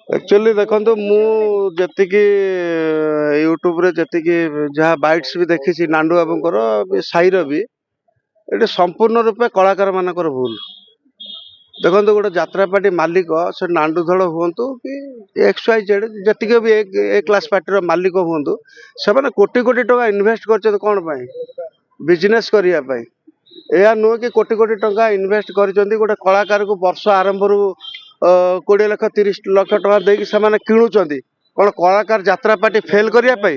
Actually देखो मुझे YouTube रे जी जहाँ बाइट्स भी देखी नांडू बाबूर साईर भी ये संपूर्ण रूपे कलाकार मानकर भूल। देखो गोटे यात्रा पार्टी मालिक से नांडू धड़ हूँ कि एक्स वाई जेड जी भी ए क्लास पार्टी मालिक हूँ से कोटी कोटी टका इनभेस्ट कर कौन बिजनेस करने यह नुह कि कोटी कोटी टका इनभेस्ट कर गोटे कलाकार को वर्ष आरंभ रू 20 लाख 30 लाख टका देकी से किणुंट कौन कलाकार यात्रा पार्टी फेल करने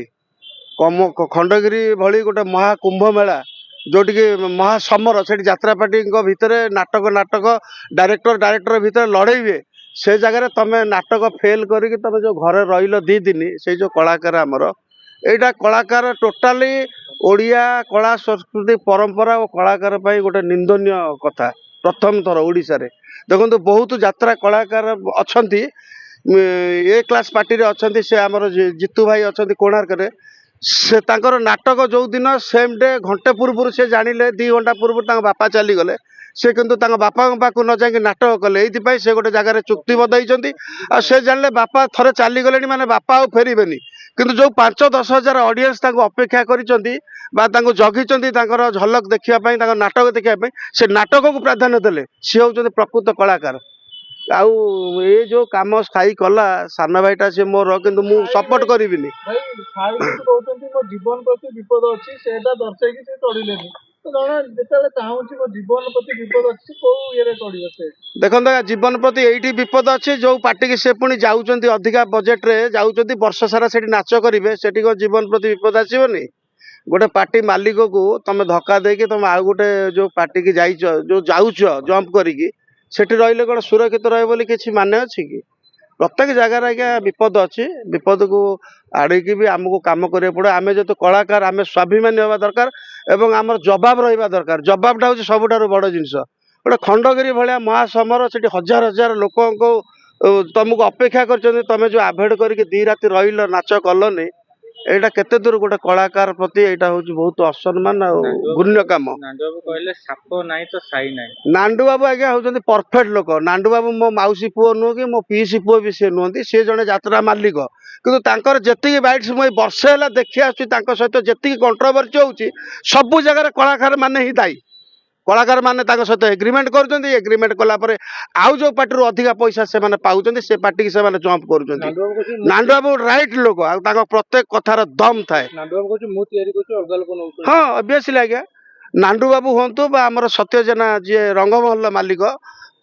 खंडगिरी भली गोटे महाकुंभ मेला जोटि महासमर से यात्रा पार्टी भितर नाटक नाटक डायरेक्टर डायरेक्टर भितर लड़े से जगह तुम नाटक फेल करके तुम जो घरे रही 2 दिन से जो कलाकार आमर यहाँ कलाकार टोटाली ओडिया कला संस्कृति परंपरा और कलाकार गोटे निंदनीय कथा। प्रथम थर ओडिशा रे देखो बहुत यात्रा कलाकार अच्छा ए क्लास पार्टी रे अच्छा से आमर जीतू भाई अच्छा कोणार्क रे से तांकर नाटक जो दिन सेम डे घंटे पूर्व से जानिले 2 घंटा पूर्व बापा चली गले से किंतु बापा पाक न जाकि नाटक कले ये से गोटे जगह चुक्ति बधाई से जानिले बापा थरे चली गले माने बापा आ फेरबेनी किंतु जो 5-10 हजार ऑडियंस अपेक्षा करी जगी झलक देखापी नाटक देखापी से नाटक को प्राधान्य देले सी हूँ प्रकृत कलाकार आउ ये जो काम स्थायी कला सान भाईटा सी मोर किंतु मु सपोर्ट करी भाई साई कहते मो जीवन प्रति विपद अच्छी से दर्शाई से चढ़िले तो जन जो चाहूँ मो जीवन प्रति विपद अच्छी कौ ये चढ़ से देखो जीवन प्रति यही विपद अच्छी जो पार्टी की से पुणी जाऊँच अधिका बजेट रे जाऊँच वर्ष सारा से नाच करेंगे से जीवन प्रति विपद आसबनी गोटे पार्टी मालिक को तुम धक्का देकी तुम आउ गोटे जो पार्टी की जो जाऊच जंप करी सेठी रही कौन सुरक्षित रही किसी माने अच्छी कि प्रत्येक जगार आज्ञा विपद अच्छी विपद को आड़ेकी भी आमको कम करा पड़े आम जो कलाकार आम स्वाभिमानी हवा दरकार एवं आम जवाब रहा दरकार जवाबटा हूँ सबुठ बड़ जिनस गोटे खंडगिरी भाया महासमर से हजार हजार लोक तुमको अपेक्षा कर तुम जो आभेड करके 2 राति रही नाच कलनी एटा केते दूर गोटे कलाकार प्रति एटा हूँ बहुत असम्मान गुण्य काम। नांडू बाबू कहले साप नाई तो साई नाई नांडू बाबू आज्ञा हूँ परफेक्ट लोक नांडू बाबू मो मौसी पुओ नुह कि मो पीसी पुओ भी सी नुहति सी जड़े यात्रा मालिक किंतु जी बैट्स मुझे वर्षे है देखी आसुँच सहित जी कंट्रोवर्सी होची सबू जगह कलाकार माने ही दायी कलाकार माने सहित एग्रीमेंट कर एग्रीमेंट कलापर आउ जो पार्टी अधिका पैसा से पाँच से पार्टी की से जंप कर नांडू बाबू राइट लोक प्रत्येक कथार दम थाए हाँ ऑब्वियसली आज्ञा नांडू बाबू हूँ आमर सत्य जेना जी रंगमहल मालिक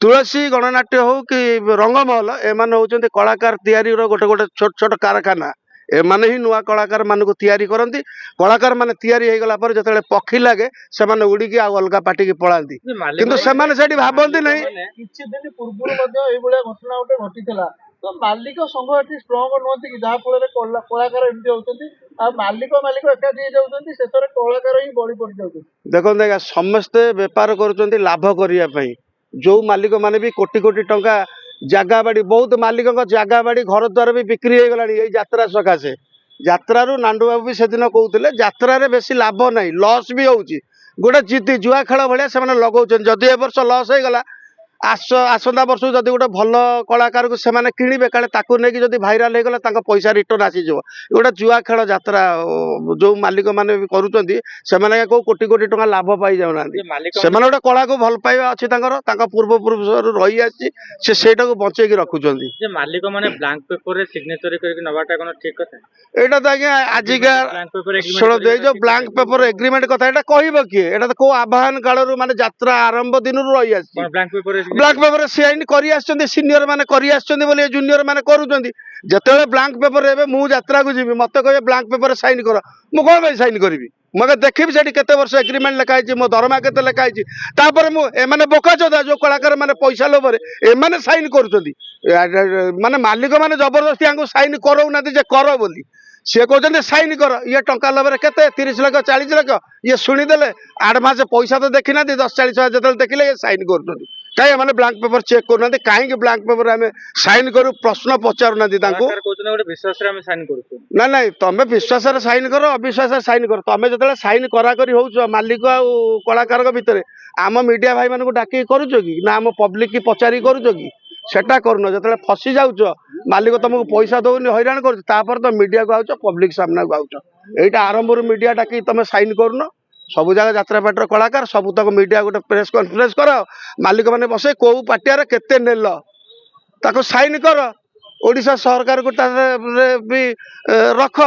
तुलसी गणनाट्य हो कि रंगमहल एम हूँ कलाकार तैयारी गोटे गोटे छोट छोट कारखाना एमाने ही नुआ कलाकार मानक तैयारी करती कलाकार माने तैयारी हो गला पर जतले पक्षी लगे से उड़ीकी अलग पार्टी की पलांती किंतु सेमाने सेठी भाबंती नहीं किछि दिन पूर्व एई भलिया घटना गोटे घटिथिला तो मालिक संघ एठी स्ट्रांग नहति कि जहा फल कलाकार एमती होउछन्ती आ मालिक मालिक एकाठी हो जाउछन्ती सेतरे कलाकार ही बळी पड़ जाउछन्ती देखो देखा समस्ते बेपार करुछन्ती लाभ करिया पई जो मालिक माने भी कोटी कोटी टंका जगह बाड़ी बहुत मालिक जगह बाड़ी घर द्वार भी बिक्री हो गला यात्रा सकाशे यात्रारू नांडू बाबू भी सेदिन कहते यात्रा बेसी लाभ नहीं लॉस भी होउची गोटे जिद्दी जुआ खेल भाया से लगाउछन जदि ए वर्ष लॉस हो गला आसंता वर्ष जदि गोटे भल कलाकार को सेमाने किणिबे काले ताकू नेकी जदि भाइराल हो गला तांको पैसा रिटर्न आसीजो गोटे जुआ खेल यात्रा जो मालिक माने भी करूछन्ती सेमाने को कोटी कोटी टका लाभ पाई जाउनांती सेमाने गोटे कला को भल पाइबा अछि तांकर पूर्व पुरुष रही आछि से सेटा को बंचेकी रखुछन्ती जे मालिक माने ब्लैंक पेपर रे सिग्नेचर करके नवाटा कोन ठीक कथा एटा तो आज्ञा आजिका शुण दे जो ब्लैंक पेपर एग्रीमेंट कथा एटा कहबो किए एटा तो को आह्वान कालरू माने यात्रा आरंभ दिन रही आछि ब्लैंक पेपर से आईन कर सीनियर मैंने कर जूनियर मैंने करुँच जिते ब्लैंक पेपर रे मु यात्रा को जी मत कहे ब्लैंक पेपर साइन कर मु कौन साइन करी मगर देखी से केते वर्ष एग्रीमेंट लिखाई मो दरमा के लिखाई मुझे बोका चोदा जो कलाकार मैंने पैसा लोभर एम साइन कर माने मालिक मैंने जबरदस्ती साइन करौना कर बोली सी कहते साइन कर ये टंका लोभर केते 30 लाख 40 लाख ये शुणीदे आडभांस पैसा तो देखी ना 10-40 हजार जो देखिले ये साइन कर कहीं मैंने ब्लैंक पेपर चेक करना कहीं ब्लैंक पेपर आम साइन करूँ प्रश्न पचारूना ना ना तुम विश्वास साइन कर अविश्वास साइन कर तुम जो साइन कराकरी हो मालिक आ कलाकार भितर आम मीडिया भाई मान डाक करुच कि ना आम पब्लिक की पचारि करुच कि সেটা করুন যেତେବେଳେ ফସି যাଉଛ ମାଲିକ ତମକୁ ପଇସା ଦଉନି ହଇରାଣ କରୁଛି ତାପରେ ତମେ ମିଡିଆକୁ ଆଉଛ ପବ୍ଲିକ ସାମ୍ନାକୁ ଆଉଛ ଏଇଟା ଆରମ୍ଭରୁ ମିଡିଆ ଡାକି ତମେ ସାଇନ୍ କରୁନ ସବୁ ଜାଗା ଯାତ୍ରା ପାଟିର କଳାକାର ସବୁ ତକ ମିଡିଆ ଗୋଟେ ପ୍ରେସ୍ କନଫରେନ୍ସ କର ମାଲିକ ମାନେ ବସେ କୋଉ ପାଟିଆରେ କେତେ ନେଲ ତାକୁ ସାଇନ୍ କର ଓଡ଼ିଶା ସରକାରକୁ ତାରେ ବି ରଖ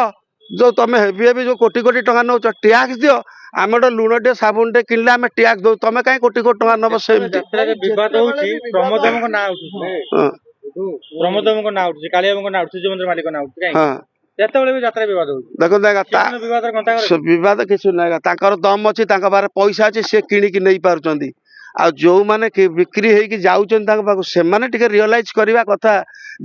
ଯୋଉ ତମେ ହେଭି ହେଭି ଯୋଉ କୋଟି କୋଟି ଟଙ୍କା ନଉଛ ଟ୍ୟାକ୍ସ ଦିଅ ଆମେ ଗୋଟେ ଲୁଣଟେ ସାବୁନଟେ କିଣିଲେ ଆମେ ଟ୍ୟାକ୍ସ ଦଉ ତମେ କାହିଁ କୋଟି କୋଟି ଟଙ୍କା ନବ ସେମିତି ଯାତ୍ରାରେ ବିବାଦ ହଉଛି ପ୍ରମୋଦଙ୍କ ନାଁ ଉଠୁଛି ହଁ ପ୍ରମୋଦଙ୍କ ନାଁ ଉଠୁଛି କାଳିଆଙ୍କ ନାଁ ଉଠୁଛି ସୂର୍ଯ୍ୟ ମନ୍ଦିର ମାଲିକ ନାଁ ଉଠୁଛି କାହିଁକି ହଁ ଯେତେବେଳେ ବି ଯାତ୍ରା ବିବାଦ ହଉଛି ଦେଖନ୍ତୁ ଆଜ୍ଞା ସେମାନେ ବିବାଦରେ କଣ୍ଟା ସେ ବିବାଦ କିଛି ନାହିଁ ଆଜ୍ଞା ତାଙ୍କର ଦମ ଅଛି ତାଙ୍କ ପାଖରେ ପଇସା ଅଛି ସେ କିଣିକି ନେଇ ପାରୁଛନ୍ତି ଆଉ ଯୋଉମାନେ ବିକ୍ରି ହେଇକି ଯାଉଛନ୍ତି ତାଙ୍କ ପାଖକୁ ସେମାନେ ଟିକେ ରିଅଲାଇଜ କରିବା କଥା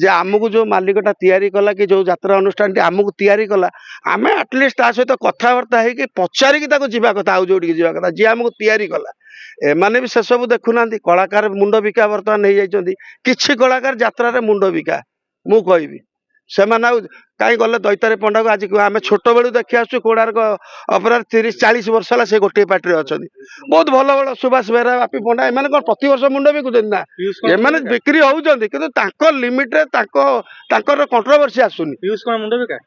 ଯେ ଆମକୁ ଯୋଉ ମାଲିକଟା ତିଆରି କଲା କି ଯୋଉ ଯାତ୍ରା ଅନୁଷ୍ଠାନଟି ଆମକୁ ତିଆରି କଲା ଆମେ ଆଟଲିଷ୍ଟ ତା ସହିତ କଥାବାର୍ତ୍ତା ହେଇକି ପଚାରିକି ତାକୁ ଯିବା କଥା ଆଉ ଯୋଉଠିକି ଯିବା କଥା ଯିଏ ଆମକୁ ତିଆରି କଲା ଏମାନେ ବି ସେସବୁ ଦେଖୁନାହାନ୍ତି କଳାକାର ମୁଣ୍ଡ ବିକା ବର୍ତ୍ତମାନ ହେଇଯାଇଛନ୍ତି କିଛି କଳାକାର ଯାତ୍ରାରେ ମୁଣ୍ଡ ବିକା ମୁଁ କହିବି ସେମାନେ ଆଉ କାହିଁ ଗଲେ ଦୈତାରୀ ପଣ୍ଡାକୁ ଆଜି ଆମେ ଛୋଟବେଳୁ ଦେଖି ଆସୁଛୁ କୋଣାର୍କ ଅପେରାରେ 30-40 ବର୍ଷ ହେଲା ସେ ଗୋଟିଏ ପାର୍ଟିରେ ଅଛନ୍ତି ବହୁତ ଭଲ ଭଲ ସୁଭାଷ ବେହେରା ବାପି ପଣ୍ଡା ଏମାନେ କଣ ପ୍ରତିବର୍ଷ ମୁଣ୍ଡ ବିକୁଛନ୍ତି ନା ଏମାନେ ବିକ୍ରି ହଉଛନ୍ତି କିନ୍ତୁ ତାଙ୍କ ଲିମିଟରେ ତାଙ୍କର କଣ୍ଟ୍ରୋଭର୍ସି ଆସୁନି ପିୟୁଷ କଣ ମୁଣ୍ଡ ବିକା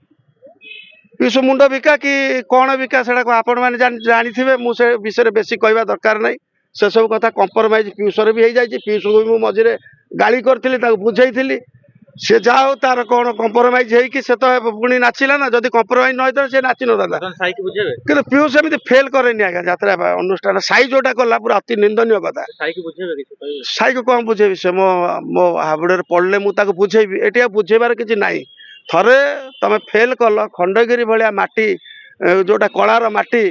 ପିୟୁଷ ମୁଣ୍ଡ ବିକା କି କଣ ବିକା ସେଟା ଆପଣ ମାନେ ଜାଣିଥିବେ ମୁଁ ସେ ବିଷୟରେ ବେଶୀ କହିବା ଦରକାର ନାହିଁ ସେ ସବୁ କଥା କମ୍ପ୍ରମାଇଜ ପିୟୁଷରେ ବି ହେଇଯାଇଛି ପିୟୁଷକୁ ବି ମୁଁ ମଝିରେ ଗାଳି କରିଥିଲି ତାକୁ ବୁଝେଇଥିଲି ସେ ଯାହା ହଉ ତାର କଣ କମ୍ପ୍ରମାଇଜ ହେଇକି ସେ ତ ପୁଣି ନାଚିଲା ନା ଯଦି କମ୍ପ୍ରମାଇଜ ନ ହେଇଥାନ୍ତା ସେ ନାଚି ନଥାନ୍ତା ସାଇକି ବୁଝେଇବେ କିନ୍ତୁ ପିୟୁଷ ଏମିତି ଫେଲ କରେନି ଆଜ୍ଞା ଯାତ୍ରା ଅନୁଷ୍ଠାନ ସାଇ ଯୋଉଟା କଲା ପୁରା ଅତି ନିନ୍ଦନୀୟ କଥା ସାଇକି ବୁଝେଇବେ କିଛି କହିବେ ସାଇକୁ କଣ ବୁଝେଇବି ସେ ମୋ ହାବୁଡରେ ପଡିଲେ ମୁଁ ତାକୁ ବୁଝେଇବି ଏଠି ଆଉ ବୁଝେଇବାର କିଛି ନାହିଁ ଥରେ ତମେ ଫେଲ କଲ ଖଣ୍ଡଗିରି ଭଳିଆ ମାଟି ଯୋଉଟା କଳାର ମାଟି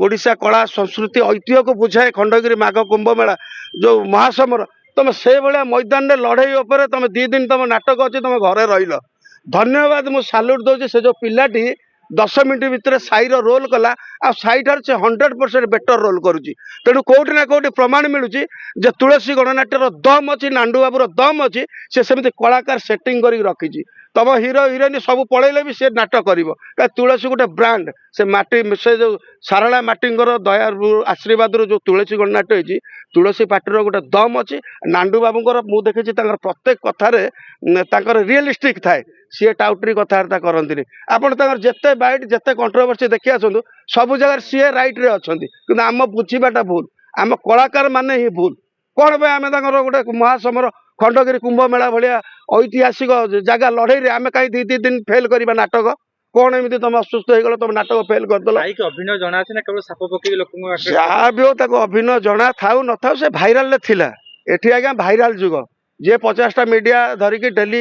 ଓଡ଼ିଶା କଳା ସଂସ୍କୃତି ଐତିହ୍ୟକୁ ବୁଝାଏ ଖଣ୍ଡଗିରି ମାଘ କୁମ୍ଭ ମେଳା ଯୋଉ ମହାସମର ତମେ ସେଇଭଳିଆ ମଇଦାନରେ ଲଢେଇ ଉପରେ ତମେ 2 ଦିନ ତମ ନାଟକ ଅଛି ତମେ ଘରେ ରହିଲ ଧନ୍ୟବାଦ ମୁଁ ସାଲ୍ୟୁଟ ଦଉଛି ସେ ଯୋଉ ପିଲାଟି 10 ମିନିଟ୍ ଭିତରେ ସାଇର ରୋଲ କଲା ଆଉ ସାଇଠାରୁ ସେ 100% ବେଟର ରୋଲ କରୁଛି ତେଣୁ କୋଉଠି ନା କୋଉଠି ପ୍ରମାଣ ମିଳୁଛି ଯେ ତୁଳସୀ ଗଣନାଟ୍ୟର ଦମ ଅଛି ନାଣ୍ଡୁ ବାବୁର ଦମ ଅଛି ସେ ସେମିତି କଳାକାର ସେଟିଂ କରିକି ରଖିଛି ତମ ହିରୋ ହିରୋଇନ ସବୁ ପଳେଇଲେ ବି ସେ ନାଟକ କରିବ ତୁଳସୀ ଗୋଟେ ବ୍ରାଣ୍ଡ ସେ ମାଟି ସେ ଯୋଉ ସାରଳା ମାଟିଙ୍କର ଦୟା ଆଶୀର୍ବାଦରୁ ଯୋଉ ତୁଳସୀ ଗଣନାଟ୍ୟ ହେଇଛି ତୁଳସୀ ପାଟିର ଗୋଟେ ଦମ ଅଛି ନାଣ୍ଡୁ ବାବୁଙ୍କର ମୁଁ ଦେଖିଛି ତାଙ୍କର ପ୍ରତ୍ୟେକ କଥାରେ ତାଙ୍କର ରିଏଲିଷ୍ଟିକ ଥାଏ ସିଏ ଟାଉଟରି କଥାବାର୍ତ୍ତା କରନ୍ତିନି ଆପଣ ତାଙ୍କର ଯେତେ ବାଇଟ ଯେତେ କଣ୍ଟ୍ରୋଭର୍ସି ଦେଖି ଆସନ୍ତୁ ସବୁ ଜାଗାରେ ସିଏ ରାଇଟରେ ଅଛନ୍ତି କିନ୍ତୁ ଆମ ବୁଝିବାଟା ଭୁଲ ଆମ କଳାକାର ମାନେ ହିଁ ଭୁଲ କଣ ପାଇଁ ଆମେ ତାଙ୍କର ଗୋଟେ ମହାସମର ଖଣ୍ଡଗିରି କୁମ୍ଭ ମେଳା ଭଳିଆ ଐତିହାସିକ ଜାଗା ଲଢେଇରେ ଆମେ କାହିଁ 2 ଦିନ ଫେଲ କରିବା ନାଟକ କଣ ଏମିତି ତମେ ଅସୁସ୍ଥ ହେଇଗଲ ତମେ ନାଟକ ଫେଲ କରିଦେଲ ସାଇକି ଅଭିନୟ ଜଣା ଅଛି ନା କେବଳ ସାପ ପକେଇକି ଲୋକଙ୍କୁ ଯାହା ବି ହଉ ତାକୁ ଅଭିନୟ ଜଣା ଥାଉ ନଥାଉ ସେ ଭାଇରାଲରେ ଥିଲା ଏଠି ଆଜ୍ଞା ଭାଇରାଲ ଯୁଗ ଯିଏ 50ଟା ମିଡିଆ ଧରିକି ଡେଲି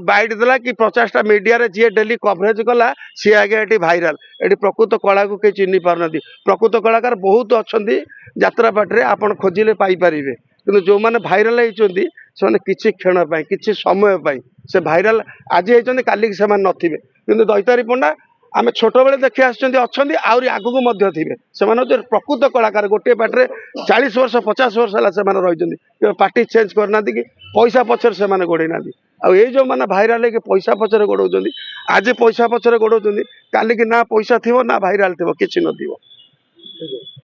ବାଇଟ ଦେଲା କି 50ଟା ମିଡିଆରେ ଯିଏ ଡେଲି କଭରେଜ କଲା ସିଏ ଆଜ୍ଞା ଏଠି ଭାଇରାଲ ଏଠି ପ୍ରକୃତ କଳାକୁ କେହି ଚିହ୍ନି ପାରୁନାହାନ୍ତି ପ୍ରକୃତ କଳାକାର ବହୁତ ଅଛନ୍ତି ଯାତ୍ରା ପାଟିରେ ଆପଣ ଖୋଜିଲେ ପାଇପାରିବେ କିନ୍ତୁ ଯୋଉମାନେ ଭାଇରାଲ ହେଇଛନ୍ତି ସେମାନେ କିଛି କ୍ଷଣ ପାଇଁ କିଛି ସମୟ ପାଇଁ ସେ ଭାଇରାଲ ଆଜି ହେଇଛନ୍ତି କାଲିକି ସେମାନେ ନଥିବେ କିନ୍ତୁ ଦୈତାରୀ ପଣ୍ଡା ଆମେ ଛୋଟବେଳେ ଦେଖି ଆସିଛନ୍ତି ଅଛନ୍ତି ଆହୁରି ଆଗକୁ ମଧ୍ୟ ଥିବେ ସେମାନେ ହচ্ছে ପ୍ରକୃତ କଳାକାର ଗୋଟିଏ ପାଟିରେ 40 ବର୍ଷ 50 ବର୍ଷ ହେଲା ସେମାନେ ରହିଛନ୍ତି ପାର୍ଟି ଚେଞ୍ଜ କରିନାହାନ୍ତି କି ପଇସା ପଛରେ ସେମାନେ ଗୋଡେଇ ନାହାନ୍ତି ଆଉ ଏଇ ଯୋଉମାନେ ଭାଇରାଲ ହେଇକି ପଇସା ପଛରେ ଗୋଡଉଛନ୍ତି ଆଜି ପଇସା ପଛରେ ଗୋଡଉଛନ୍ତି କାଲିକି ନା ପଇସା ଥିବ ନା ଭାଇରାଲ ଥିବ କିଛି ନଥିବ